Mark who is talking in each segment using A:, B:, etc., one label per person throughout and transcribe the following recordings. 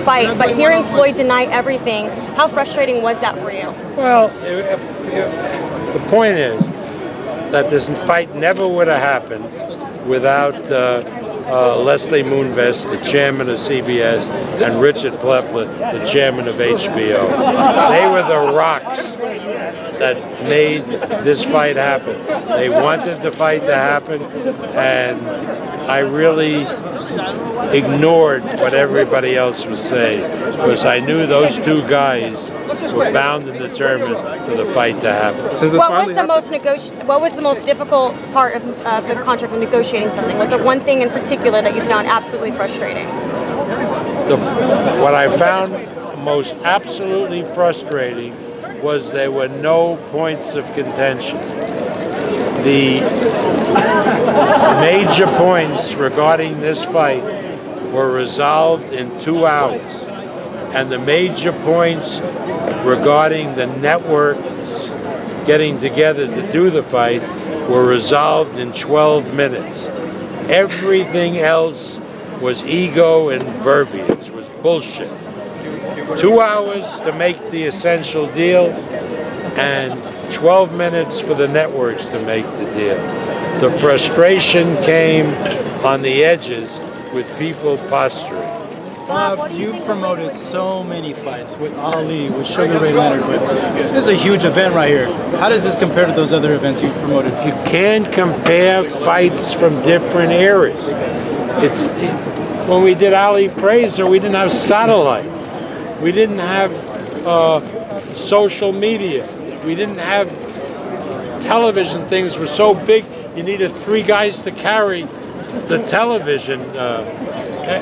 A: fight, but hearing Floyd deny everything, how frustrating was that for you?
B: Well, the point is that this fight never would have happened without Leslie Moonves, the chairman of CBS, and Richard Plepler, the chairman of HBO. They were the rocks that made this fight happen. They wanted the fight to happen, and I really ignored what everybody else was saying because I knew those two guys were bound and determined for the fight to happen.
A: What was the most difficult part of the contract of negotiating something? Was there one thing in particular that you found absolutely frustrating?
B: What I found most absolutely frustrating was there were no points of contention. The major points regarding this fight were resolved in 2 hours, and the major points regarding the networks getting together to do the fight were resolved in 12 minutes. Everything else was ego and verbiage, was bullshit. 2 hours to make the essential deal and 12 minutes for the networks to make the deal. The frustration came on the edges with people posturing.
C: Bob, you've promoted so many fights with Ali, with Sugar Ray Leonard, but this is a huge event right here. How does this compare to those other events you've promoted?
B: You can't compare fights from different eras. When we did Ali Fraser, we didn't have satellites. We didn't have social media. We didn't have television. Things were so big, you needed 3 guys to carry the television.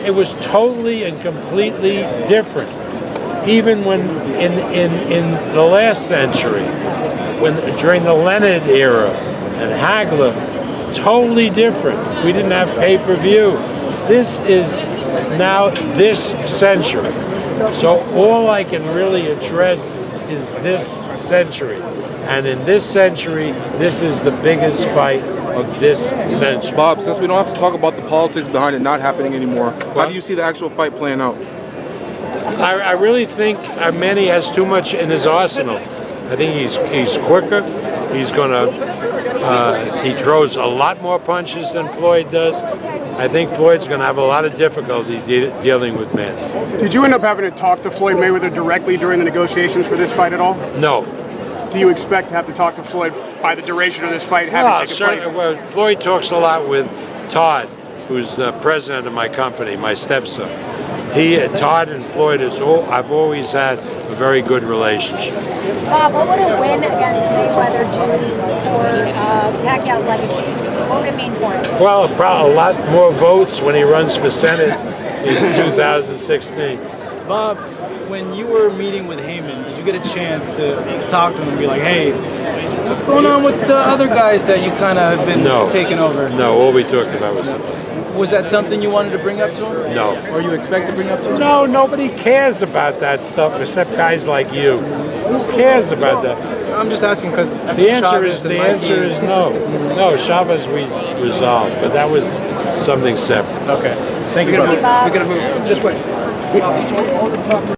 B: It was totally and completely different. Even when in the last century, during the Leonard era and Hagler, totally different. We didn't have pay-per-view. This is now this century. So all I can really address is this century. And in this century, this is the biggest fight of this century.
D: Bob, since we don't have to talk about the politics behind it not happening anymore, how do you see the actual fight playing out?
B: I really think Manny has too much in his arsenal. I think he's quicker. He's he throws a lot more punches than Floyd does. I think Floyd's going to have a lot of difficulty dealing with Manny.
E: Did you end up having to talk to Floyd Mayweather directly during the negotiations for this fight at all?
B: No.
E: Do you expect to have to talk to Floyd by the duration of this fight having taken place?
B: Well, Floyd talks a lot with Todd, who's the president of my company, my stepson. Todd and Floyd, I've always had a very good relationship.
F: Bob, what would a win against Mayweather do for Pacquiao's legacy? What would it mean for him?
B: Well, probably a lot more votes when he runs for Senate in 2016.
C: Bob, when you were meeting with Haymon, did you get a chance to talk to him and be like, hey, what's going on with the other guys that you kind of have been taking over?
B: No, all we talked about was the fight.
C: Was that something you wanted to bring up to him?
B: No.
C: Or you expect to bring up to him?
B: No, nobody cares about that stuff except guys like you. Who cares about that?
C: I'm just asking because
B: the answer is no. No, Chavez we resolved, but that was something separate.
C: Okay. Thank you, Bob.
F: Thank you, Bob.
E: We're going to move this way.